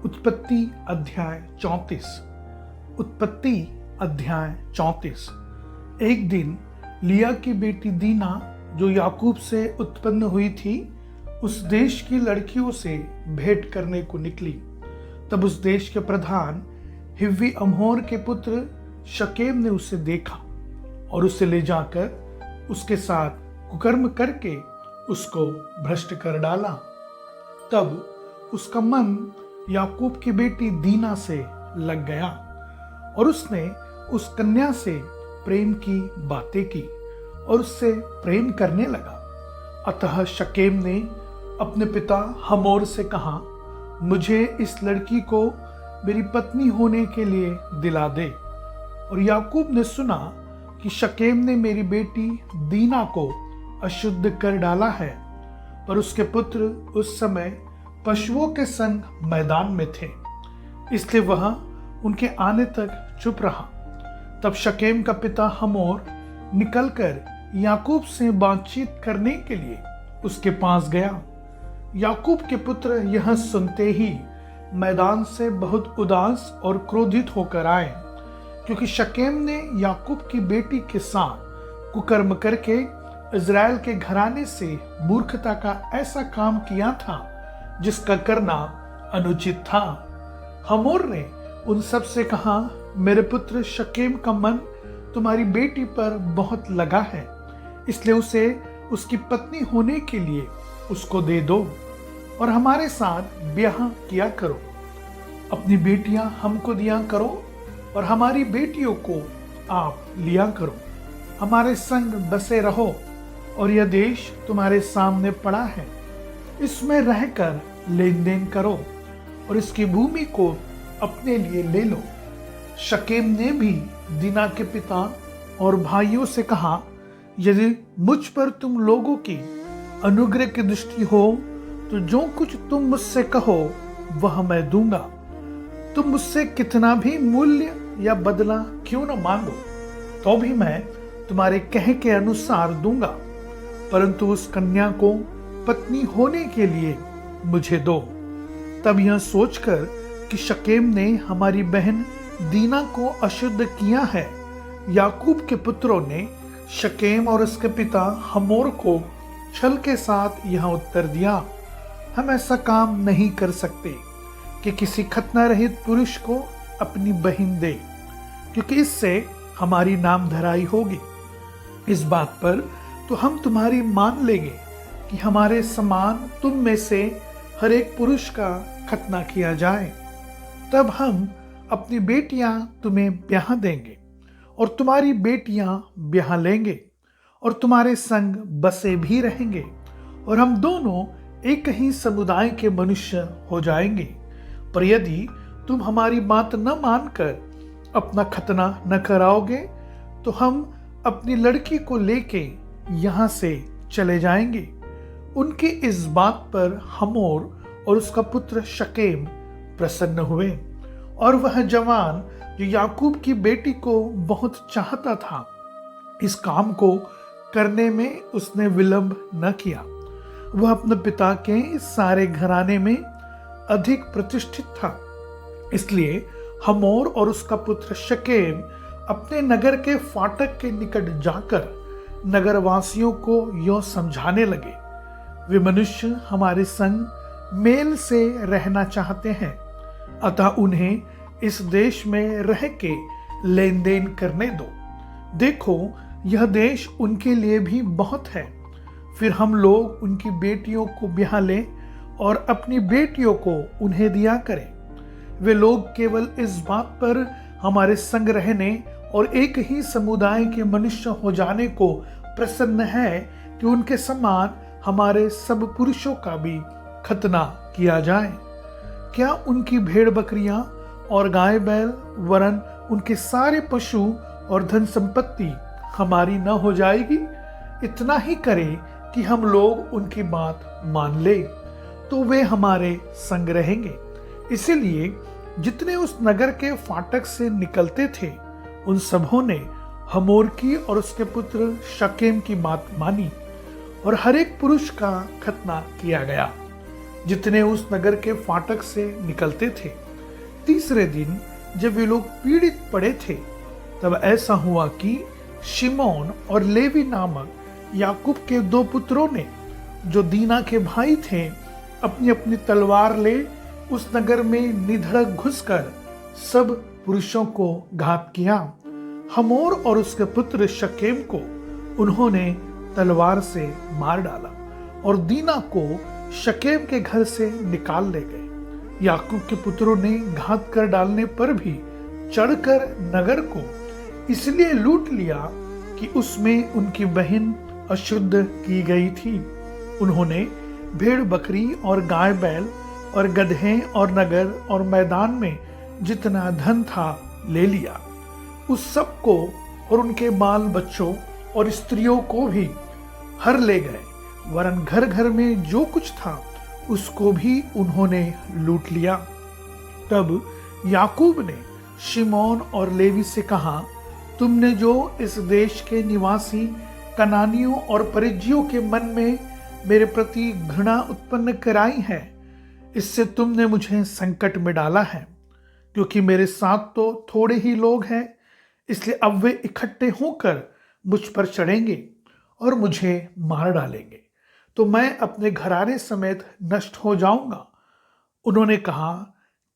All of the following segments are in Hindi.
उत्पत्ति अध्याय 34। उत्पत्ति अध्याय 34। एक दिन लिया की बेटी दीना, जो याकूब से उत्पन्न हुई थी, उस देश की लड़कियों से भेंट करने को निकली। तब उस देश के प्रधान हिव्वी अमोर के पुत्र शकेम ने उसे देखा और उसे ले जाकर उसके साथ कुकर्म करके उसको भ्रष्ट कर डाला। तब उसका मन याकूब की बेटी दीना से लग गया और उसने उस कन्या से प्रेम की बातें की और उससे प्रेम करने लगा। अतः शकेम ने अपने पिता हमोर से कहा, मुझे इस लड़की को मेरी पत्नी होने के लिए दिला दे। और याकूब ने सुना कि शकेम ने मेरी बेटी दीना को अशुद्ध कर डाला है, पर उसके पुत्र उस समय पशुओं के संग मैदान में थे, इसलिए वह उनके आने तक चुप रहा। तब शकेम का पिता हमोर निकलकर याकूब से बातचीत करने के लिए उसके पास गया। याकूब के पुत्र यह सुनते ही मैदान से बहुत उदास और क्रोधित होकर आए, क्योंकि शकेम ने याकूब की बेटी के साथ कुकर्म करके इज़राइल के घराने से मूर्खता का ऐसा काम किया था जिसका करना अनुचित था। हमोर ने उन सब से कहा, मेरे पुत्र शकेम का मन तुम्हारी बेटी पर बहुत लगा है, इसलिए उसे उसकी पत्नी होने के लिए उसको दे दो और हमारे साथ ब्याह किया करो। अपनी बेटियां हमको दिया करो और हमारी बेटियों को आप लिया करो। हमारे संग बसे रहो और यह देश तुम्हारे सामने पड़ा है, इसमें रहकर लेन देन करो और इसकी भूमि को अपने लिए ले लो। शकेम ने भी दीना के पिता और भाइयों से कहा, यदि मुझ पर तुम लोगों की अनुग्रह की दृष्टि हो तो जो कुछ तुम मुझसे कहो वह मैं दूंगा। तुम मुझसे कितना भी मूल्य या बदला क्यों न मांगो, तो भी मैं तुम्हारे कहे के अनुसार दूंगा, परंतु उस कन्या को पत्नी होने के लिए मुझे दो। तब यह सोचकर कि शकेम ने हमारी बहन दीना को अशुद्ध किया है, याकूब के पुत्रों ने शकेम और उसके पिता हमोर को छल के साथ यह उत्तर दिया, हम ऐसा काम नहीं कर सकते कि किसी खतना रहित पुरुष को अपनी बहन दे, क्योंकि इससे हमारी नामधराई होगी। इस बात पर तो हम तुम्हारी मान लेंगे कि हमारे समान तुम में से हर एक पुरुष का खतना किया जाए। तब हम अपनी बेटियां तुम्हें ब्याह देंगे और तुम्हारी बेटियां ब्याह लेंगे और तुम्हारे संग बसे भी रहेंगे और हम दोनों एक ही समुदाय के मनुष्य हो जाएंगे। पर यदि तुम हमारी बात न मानकर अपना खतना न कराओगे तो हम अपनी लड़की को लेके यहाँ से चले जाएंगे। उनकी इस बात पर हमोर और उसका पुत्र शकेम प्रसन्न हुए और वह जवान जो याकूब की बेटी को बहुत चाहता था, इस काम को करने में उसने विलंब न किया। वह अपने पिता के सारे घराने में अधिक प्रतिष्ठित था, इसलिए हमोर और उसका पुत्र शकेम अपने नगर के फाटक के निकट जाकर नगरवासियों को यों समझाने लगे, वे मनुष्य हमारे संग मेल से रहना चाहते हैं, अतः उन्हें इस देश में रह के लेन देन करने दो। देखो, यह देश उनके लिए भी बहुत है, फिर हम लोग उनकी बेटियों को ब्याह लें और अपनी बेटियों को उन्हें दिया करें। वे लोग केवल इस बात पर हमारे संग रहने और एक ही समुदाय के मनुष्य हो जाने को प्रसन्न है कि उनके समान हमारे सब पुरुषों का भी खतना किया जाए। क्या उनकी भेड़ बकरियां और गाय बैल वरन उनके सारे पशु और धन संपत्ति हमारी न हो जाएगी? इतना ही करें कि हम लोग उनकी बात मान ले तो वे हमारे संग रहेंगे। इसीलिए जितने उस नगर के फाटक से निकलते थे उन सबों ने हमोर की और उसके पुत्र शकेम की बात मानी और हर एक पुरुष का खतना किया गया। जितने उस नगर के फाटक से निकलते थे। तीसरे दिन जब वे लोग पीड़ित पड़े थे, तब ऐसा हुआ कि शिमोन और लेवी नामक याकूब के दो पुत्रों ने, जो दीना के भाई थे, अपनी अपनी तलवार ले उस नगर में निधड़क घुसकर सब पुरुषों को घात किया। हमोर और उसके पुत्र शकेम को उन्होंने तलवार से मार डाला और दीना को शकेम के घर से निकाल ले गए। याकूब के पुत्रों ने घात कर डालने पर भी चढ़कर नगर को इसलिए लूट लिया कि उसमें उनकी बहन अशुद्ध की गई थी। उन्होंने भेड़ बकरी और गाय बैल और गधे और नगर और मैदान में जितना धन था ले लिया। उस सब को और उनके बाल बच्चों और स्त्रियों को भी हर ले गए, वरन घर घर में जो कुछ था उसको भी उन्होंने लूट लिया। तब याकूब ने शिमोन और लेवी से कहा, तुमने जो इस देश के निवासी कनानियों और परिज्जियों के मन में मेरे प्रति घृणा उत्पन्न कराई है, इससे तुमने मुझे संकट में डाला है। क्योंकि मेरे साथ तो थोड़े ही लोग हैं, इसलिए अब वे इकट्ठे होकर मुझ पर चढ़ेंगे और मुझे मार डालेंगे, तो मैं अपने घराने समेत नष्ट हो जाऊंगा। उन्होंने कहा,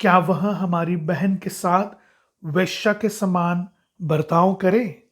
क्या वह हमारी बहन के साथ वेश्या के समान बर्ताव करे?